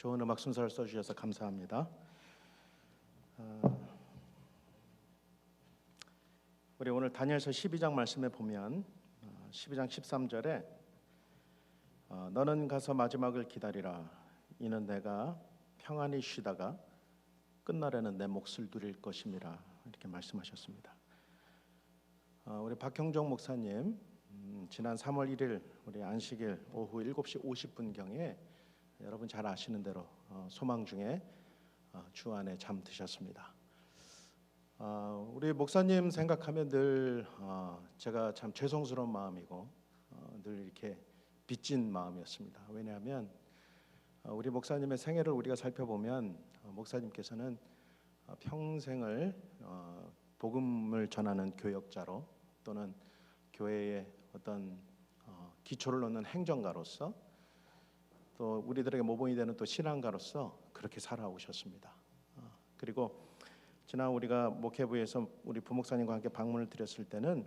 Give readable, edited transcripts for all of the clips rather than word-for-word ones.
좋은 음악 순서를 써주셔서 감사합니다. 우리 오늘 다니엘서 12장 말씀에 보면 12장 13절에 너는 가서 마지막을 기다리라. 이는 내가 평안히 쉬다가 끝날에는 내 몫을 누릴 것임이라. 이렇게 말씀하셨습니다. 우리 박형종 목사님 지난 3월 1일 우리 안식일 오후 7시 50분경에 여러분 잘 아시는 대로 소망 중에 주 안에 잠드셨습니다. 우리 목사님 생각하면 늘 제가 참 죄송스러운 마음이고 늘 이렇게 빚진 마음이었습니다. 왜냐하면 우리 목사님의 생애를 우리가 살펴보면 목사님께서는 평생을 복음을 전하는 교역자로 또는 교회의 어떤 기초를 놓는 행정가로서 또 우리들에게 모범이 되는 또 신앙가로서 그렇게 살아오셨습니다. 그리고 지난 우리가 목회부에서 우리 부목사님과 함께 방문을 드렸을 때는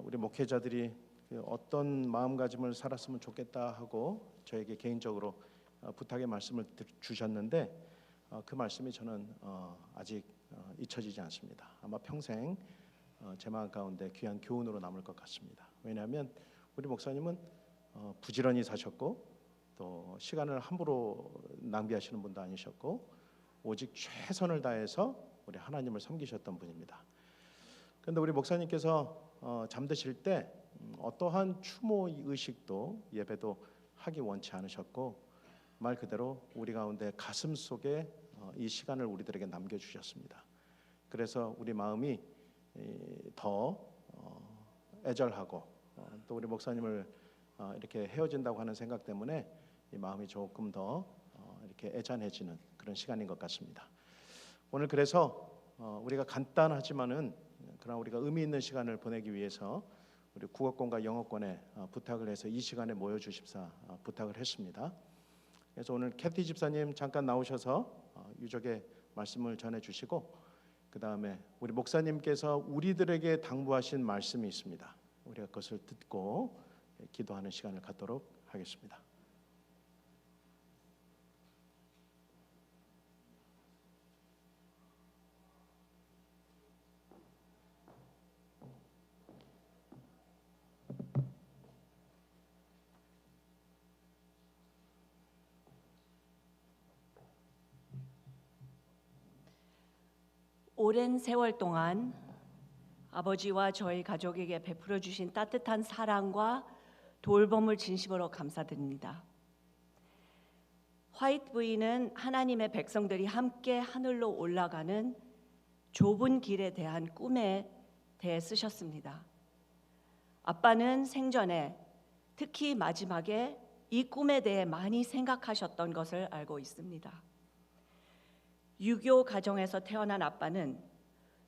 우리 목회자들이 어떤 마음가짐을 살았으면 좋겠다 하고 저에게 개인적으로 부탁의 말씀을 주셨는데 그 말씀이 저는 아직 잊혀지지 않습니다. 아마 평생 제 마음 가운데 귀한 교훈으로 남을 것 같습니다. 왜냐하면 우리 목사님은 부지런히 사셨고 또 시간을 함부로 낭비하시는 분도 아니셨고 오직 최선을 다해서 우리 하나님을 섬기셨던 분입니다. 그런데 우리 목사님께서 잠드실 때 어떠한 추모 의식도 예배도 하기 원치 않으셨고 말 그대로 우리 가운데 가슴 속에 이 시간을 우리들에게 남겨주셨습니다. 그래서 우리 마음이 더 애절하고 또 우리 목사님을 이렇게 헤어진다고 하는 생각 때문에 이 마음이 조금 더 이렇게 애잔해지는 그런 시간인 것 같습니다. 오늘 그래서 우리가 간단하지만은 그러나 우리가 의미 있는 시간을 보내기 위해서 우리 국어권과 영어권에 부탁을 해서 이 시간에 모여 주십사 부탁을 했습니다. 그래서 오늘 캐티 집사님 잠깐 나오셔서 유족의 말씀을 전해 주시고 그 다음에 우리 목사님께서 우리들에게 당부하신 말씀이 있습니다. 우리가 그것을 듣고 기도하는 시간을 갖도록 하겠습니다. 오랜 세월 동안 아버지와 저희 가족에게 베풀어 주신 따뜻한 사랑과 돌봄을 진심으로 감사드립니다. 화이트 부인은 하나님의 백성들이 함께 하늘로 올라가는 좁은 길에 대한 꿈에 대해 쓰셨습니다. 아빠는 생전에 특히 마지막에 이 꿈에 대해 많이 생각하셨던 것을 알고 있습니다. 유교 가정에서 태어난 아빠는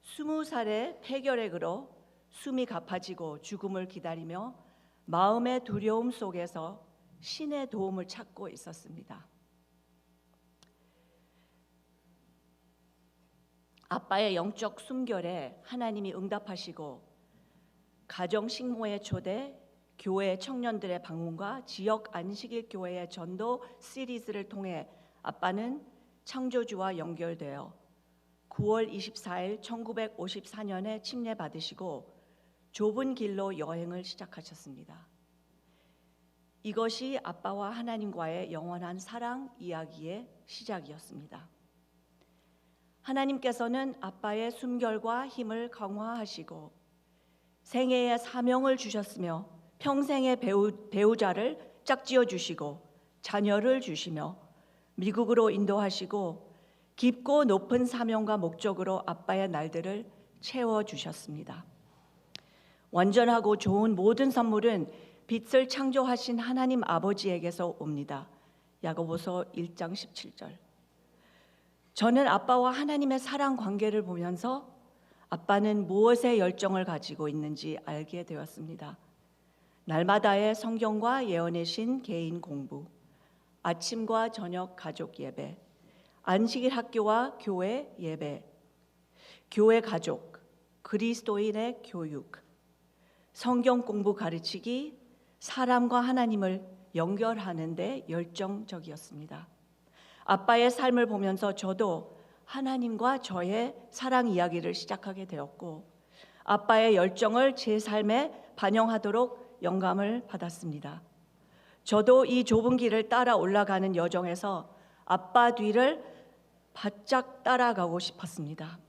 20살의 폐결핵으로 숨이 가빠지고 죽음을 기다리며 마음의 두려움 속에서 신의 도움을 찾고 있었습니다. 아빠의 영적 숨결에 하나님이 응답하시고 가정 식모의 초대, 교회 청년들의 방문과 지역 안식일 교회의 전도 시리즈를 통해 아빠는 창조주와 연결되어 9월 24일 1954년에 침례받으시고 좁은 길로 여행을 시작하셨습니다. 이것이 아빠와 하나님과의 영원한 사랑 이야기의 시작이었습니다. 하나님께서는 아빠의 숨결과 힘을 강화하시고 생애의 사명을 주셨으며 평생의 배우자를 짝지어 주시고 자녀를 주시며 미국으로 인도하시고 깊고 높은 사명과 목적으로 아빠의 날들을 채워주셨습니다. 완전하고 좋은 모든 선물은 빛을 창조하신 하나님 아버지에게서 옵니다. 야고보서 1장 17절. 저는 아빠와 하나님의 사랑 관계를 보면서 아빠는 무엇에 열정을 가지고 있는지 알게 되었습니다. 날마다의 성경과 예언의 신 개인 공부, 아침과 저녁 가족 예배, 안식일 학교와 교회 예배, 교회 가족, 그리스도인의 교육, 성경 공부 가르치기, 사람과 하나님을 연결하는 데 열정적이었습니다. 아빠의 삶을 보면서 저도 하나님과 저의 사랑 이야기를 시작하게 되었고 아빠의 열정을 제 삶에 반영하도록 영감을 받았습니다. 저도 이 좁은 길을 따라 올라가는 여정에서 아빠 뒤를 바짝 따라가고 싶었습니다.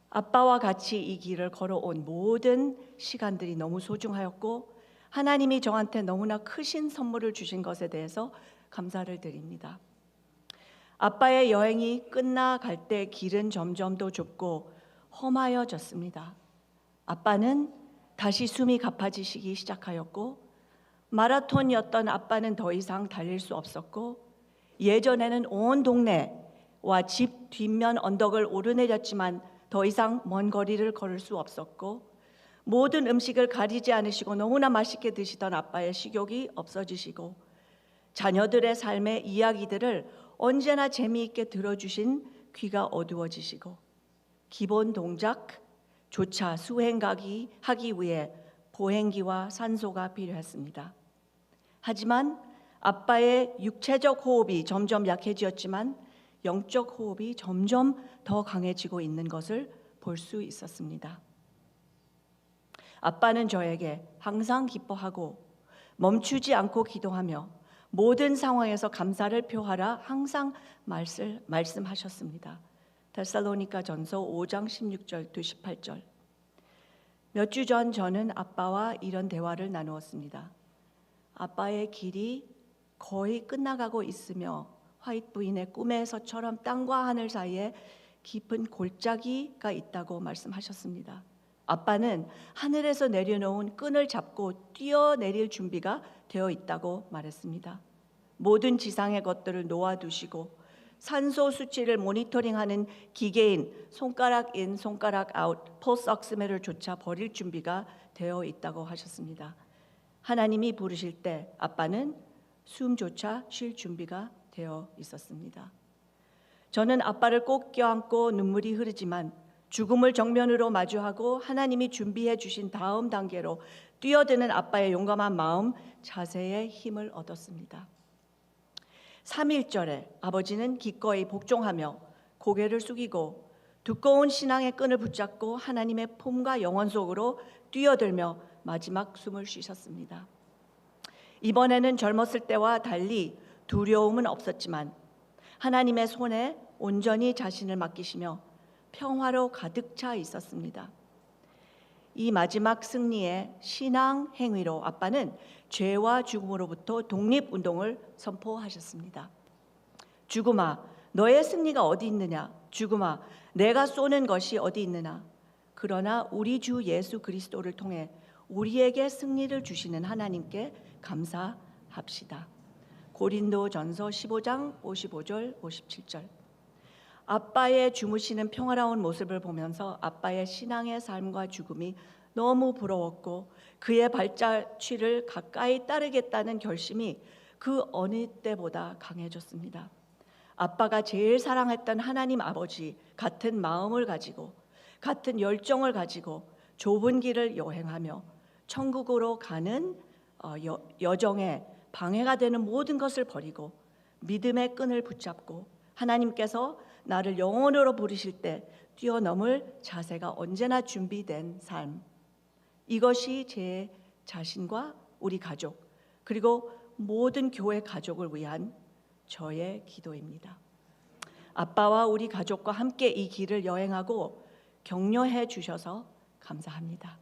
아빠와 같이 이 길을 걸어온 모든 시간들이 너무 소중하였고 하나님이 저한테 너무나 크신 선물을 주신 것에 대해서 감사를 드립니다. 아빠의 여행이 끝나갈 때 길은 점점 더 좁고 험하여졌습니다. 아빠는 다시 숨이 가빠지시기 시작하였고 마라톤이었던 아빠는 더 이상 달릴 수 없었고 예전에는 온 동네와 집 뒷면 언덕을 오르내렸지만 더 이상 먼 거리를 걸을 수 없었고 모든 음식을 가리지 않으시고 너무나 맛있게 드시던 아빠의 식욕이 없어지시고 자녀들의 삶의 이야기들을 언제나 재미있게 들어주신 귀가 어두워지시고 기본 동작조차 수행하기 위해 보행기와 산소가 필요했습니다. 하지만 아빠의 육체적 호흡이 점점 약해지었지만 영적 호흡이 점점 더 강해지고 있는 것을 볼 수 있었습니다. 아빠는 저에게 항상 기뻐하고 멈추지 않고 기도하며 모든 상황에서 감사를 표하라 항상 말씀하셨습니다. 데살로니가전서 5장 16절 18절. 몇 주 전 저는 아빠와 이런 대화를 나누었습니다. 아빠의 길이 거의 끝나가고 있으며 화이트 부인의 꿈에서처럼 땅과 하늘 사이에 깊은 골짜기가 있다고 말씀하셨습니다. 아빠는 하늘에서 내려놓은 끈을 잡고 뛰어내릴 준비가 되어 있다고 말했습니다. 모든 지상의 것들을 놓아두시고 산소 수치를 모니터링하는 기계인 손가락 인 손가락 아웃 펄스 옥시미터조차 버릴 준비가 되어 있다고 하셨습니다. 하나님이 부르실 때 아빠는 숨조차 쉴 준비가 되어 있었습니다. 저는 아빠를 꼭 껴안고 눈물이 흐르지만 죽음을 정면으로 마주하고 하나님이 준비해 주신 다음 단계로 뛰어드는 아빠의 용감한 마음, 자세에 힘을 얻었습니다. 3.1절에 아버지는 기꺼이 복종하며 고개를 숙이고 두꺼운 신앙의 끈을 붙잡고 하나님의 품과 영혼 속으로 뛰어들며 마지막 숨을 쉬셨습니다. 이번에는 젊었을 때와 달리 두려움은 없었지만 하나님의 손에 온전히 자신을 맡기시며 평화로 가득 차 있었습니다. 이 마지막 승리의 신앙 행위로 아빠는 죄와 죽음으로부터 독립운동을 선포하셨습니다. 죽음아, 너의 승리가 어디 있느냐? 죽음아, 내가 쏘는 것이 어디 있느냐? 그러나 우리 주 예수 그리스도를 통해 우리에게 승리를 주시는 하나님께 감사합시다. 고린도전서 15장 55절 57절. 아빠의 주무시는 평화로운 모습을 보면서 아빠의 신앙의 삶과 죽음이 너무 부러웠고 그의 발자취를 가까이 따르겠다는 결심이 그 어느 때보다 강해졌습니다. 아빠가 제일 사랑했던 하나님 아버지 같은 마음을 가지고 같은 열정을 가지고 좁은 길을 여행하며 천국으로 가는 여정에 방해가 되는 모든 것을 버리고 믿음의 끈을 붙잡고 하나님께서 나를 영원으로 부르실 때 뛰어넘을 자세가 언제나 준비된 삶. 이것이 제 자신과 우리 가족 그리고 모든 교회 가족을 위한 저의 기도입니다. 아빠와 우리 가족과 함께 이 길을 여행하고 격려해 주셔서 감사합니다.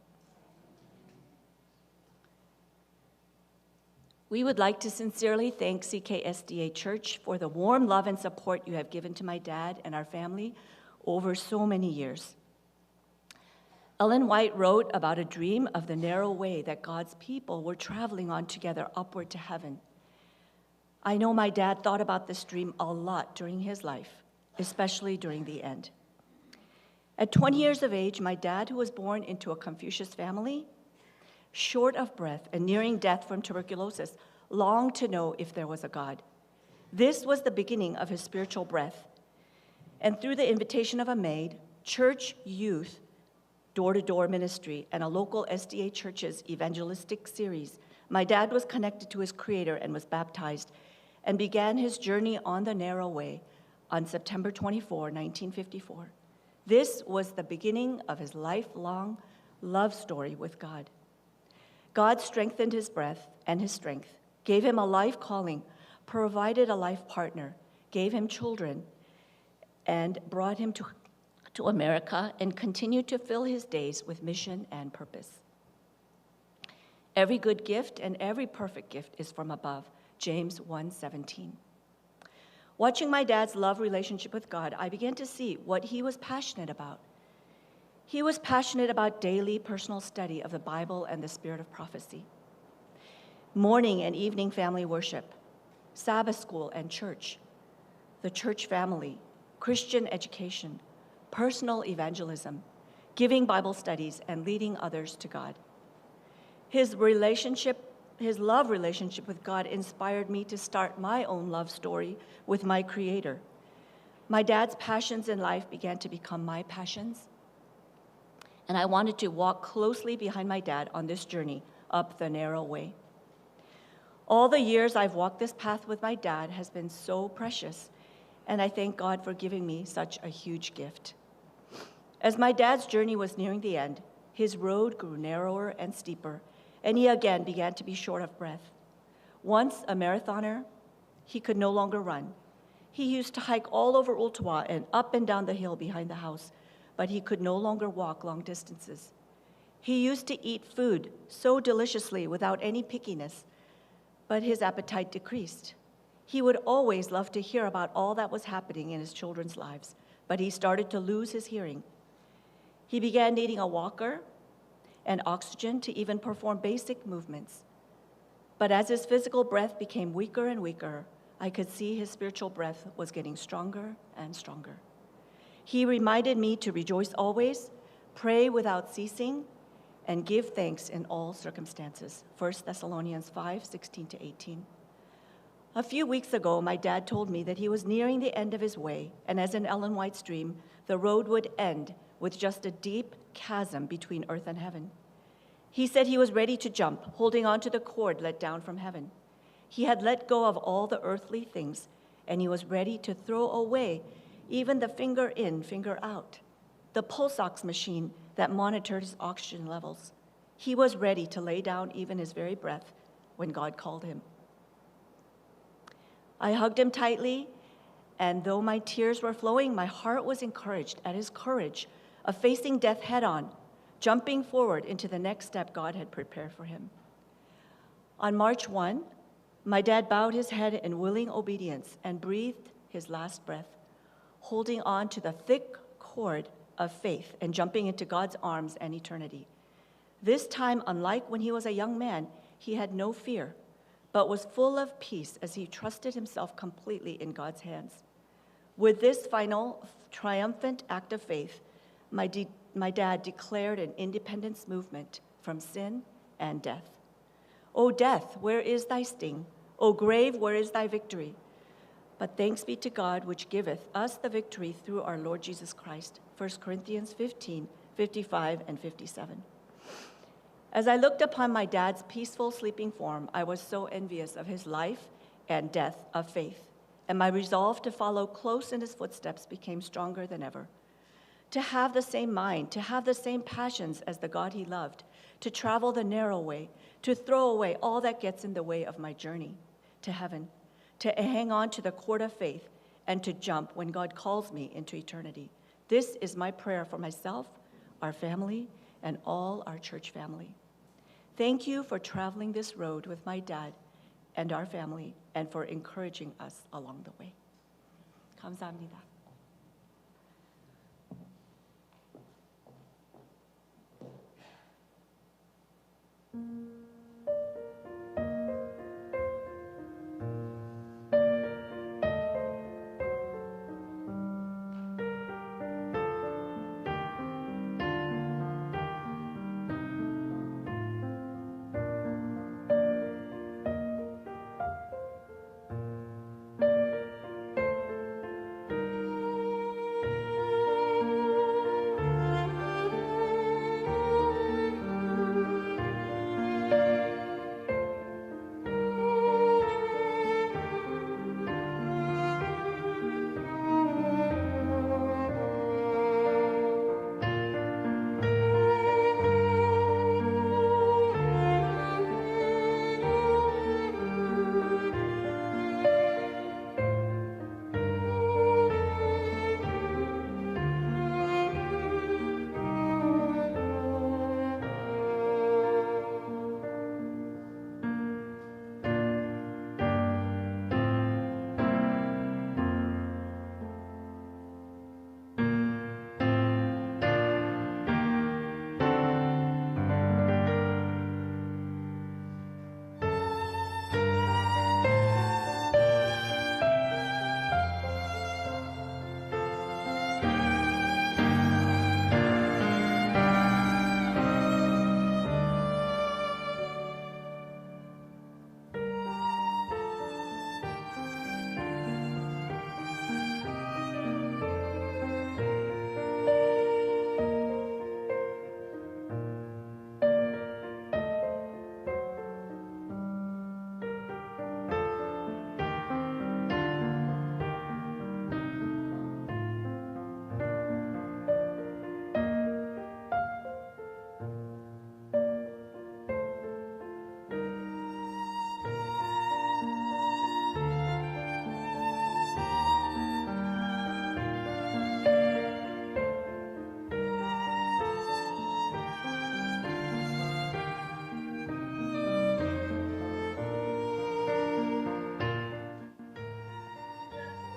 We would like to sincerely thank CKSDA Church for the warm love and support you have given to my dad and our family over so many years. Ellen White wrote about a dream of the narrow way that God's people were traveling on together upward to heaven. I know my dad thought about this dream a lot during his life, especially during the end. At 20 years of age, my dad, who was born into a Confucius family, short of breath and nearing death from tuberculosis, longed to know if there was a God. This was the beginning of his spiritual breath. And through the invitation of a maid, church youth, door-to-door ministry, and a local SDA church's evangelistic series, my dad was connected to his Creator and was baptized and began his journey on the narrow way on September 24, 1954. This was the beginning of his lifelong love story with God. God strengthened his breath and his strength, gave him a life calling, provided a life partner, gave him children, and brought him to America and continued to fill his days with mission and purpose. Every good gift and every perfect gift is from above, James 1:17. Watching my dad's love relationship with God, I began to see what he was passionate about. He was passionate about daily personal study of the Bible and the spirit of prophecy, morning and evening family worship, Sabbath school and church, the church family, Christian education, personal evangelism, giving Bible studies, and leading others to God. His love relationship with God inspired me to start my own love story with my Creator. My dad's passions in life began to become my passions, and I wanted to walk closely behind my dad on this journey up the narrow way. All the years I've walked this path with my dad has been so precious, and I thank God for giving me such a huge gift. As my dad's journey was nearing the end, his road grew narrower and steeper, and he again began to be short of breath. Once a marathoner, he could no longer run. He used to hike all over Ottawa and up and down the hill behind the house, but he could no longer walk long distances. He used to eat food so deliciously without any pickiness, but his appetite decreased. He would always love to hear about all that was happening in his children's lives, but he started to lose his hearing. He began needing a walker and oxygen to even perform basic movements. But as his physical breath became weaker and weaker, I could see his spiritual breath was getting stronger and stronger. He reminded me to rejoice always, pray without ceasing, and give thanks in all circumstances. 1 Thessalonians 5:16-18. A few weeks ago, my dad told me that he was nearing the end of his way, and as in Ellen White's dream, the road would end with just a deep chasm between earth and heaven. He said he was ready to jump, holding on to the cord let down from heaven. He had let go of all the earthly things, and he was ready to throw away even the finger in, finger out, the pulse ox machine that monitored his oxygen levels. He was ready to lay down even his very breath when God called him. I hugged him tightly, and though my tears were flowing, my heart was encouraged at his courage of facing death head-on, jumping forward into the next step God had prepared for him. On March 1, my dad bowed his head in willing obedience and breathed his last breath, holding on to the thick cord of faith and jumping into God's arms and eternity. This time, unlike when he was a young man, he had no fear, but was full of peace as he trusted himself completely in God's hands. With this final triumphant act of faith, my dad declared an independence movement from sin and death. O death, where is thy sting? O grave, where is thy victory? But thanks be to God, which giveth us the victory through our Lord Jesus Christ. 1 Corinthians 15:55 and 57. As I looked upon my dad's peaceful sleeping form, I was so envious of his life and death of faith, and my resolve to follow close in his footsteps became stronger than ever. To have the same mind, to have the same passions as the God he loved, to travel the narrow way, to throw away all that gets in the way of my journey to heaven, to hang on to the cord of faith, and to jump when God calls me into eternity. This is my prayer for myself, our family, and all our church family. Thank you for traveling this road with my dad and our family, and for encouraging us along the way. 감사합니다.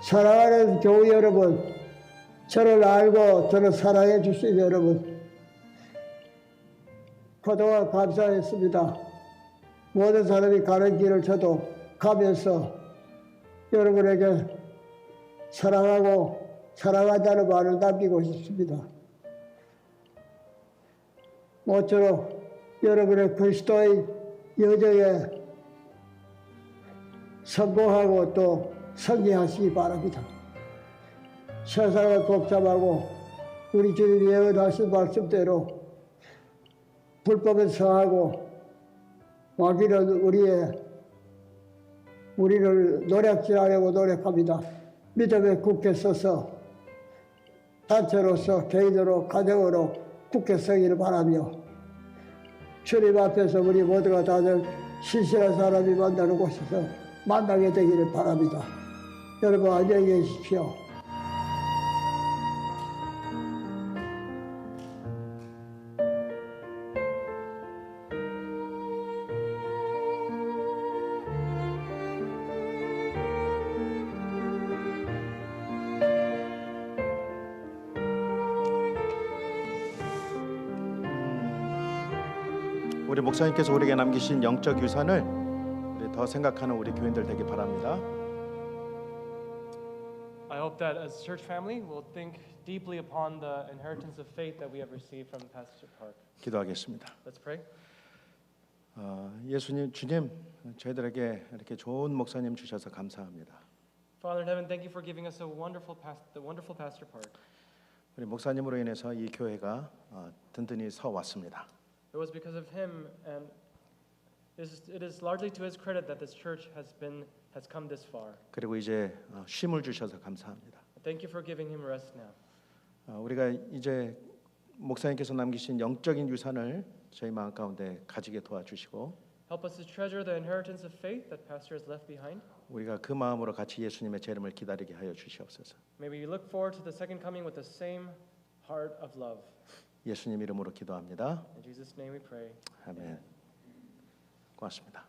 사랑하는 교우 여러분, 저를 알고 저를 사랑해 주신 여러분, 그동안 감사했습니다. 모든 사람이 가는 길을 저도 가면서 여러분에게 사랑하고 사랑한다는 말을 남기고 싶습니다. 모쪼록 여러분의 그리스도의 여정에 성공하고 또 승리하시기 바랍니다. 세상은 복잡하고 우리 주님이 예언하신 말씀대로 불법은 성하고 마귀는 우리를 노략질하려고 노력합니다. 믿음에 굳게 서서 단체로서 개인으로 가정으로 굳게 서기를 바라며 주님 앞에서 우리 모두가 다들 신실한 사람이 만나는 곳에서 만나게 되기를 바랍니다. 여러분 안녕히 계십시오. 우리 목사님께서 우리에게 남기신 영적 유산을 우리 더 생각하는 우리 교인들 되기 바랍니다. I hope that as a church family we'll think deeply upon the inheritance of faith that we have received from Pastor Park. 기도하겠습니다. Let's pray. 예수님, 주님, 저희들에게 이렇게 좋은 목사님 주셔서 감사합니다. Father in heaven, thank you for giving us the wonderful Pastor Park. 우리 목사님으로 인해서 이 교회가 든든히 서 왔습니다. It was because of him, and it is largely to his credit that this church has come this far. 그리고 이제 쉼을 주셔서 감사합니다. Thank you for giving him rest now. 우리가 이제 목사님께서 남기신 영적인 유산을 저희 마음 가운데 가지게 도와주시고 Help us to treasure the inheritance of faith that Pastor has left behind. 우리가 그 마음으로 같이 예수님의 재림을 기다리게 하여 주시옵소서. May we look forward to the second coming with the same heart of love. 예수님 이름으로 기도합니다. In Jesus' name we pray. 아멘. 고맙습니다.